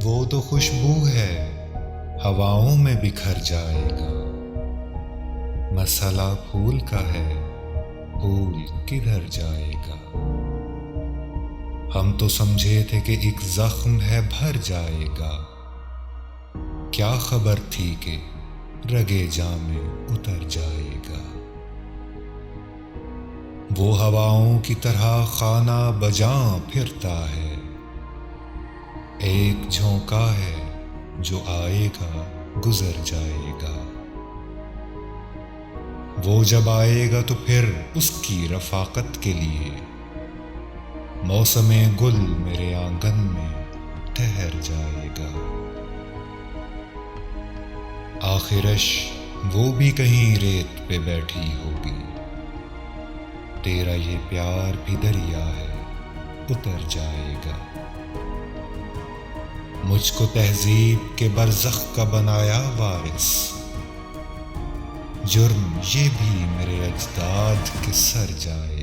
वो तो खुशबू है, हवाओं में बिखर जाएगा। मसला फूल का है, फूल किधर जाएगा। हम तो समझे थे कि एक जख्म है भर जाएगा। क्या खबर थी कि रगे जामे उतर जाएगा। वो हवाओं की तरह खाना बजां फिरता है। एक झोंका है जो आएगा गुजर जाएगा। वो जब आएगा तो फिर उसकी रफाकत के लिए मौसमे गुल मेरे आंगन में ठहर जाएगा। आखिरश वो भी कहीं रेत पे बैठी होगी। तेरा ये प्यार भी दरिया है, उतर जाएगा। मुझको तहजीब के बरज़ख का बनाया वारिस। जुर्म ये भी मेरे अजदाद के सर जाए।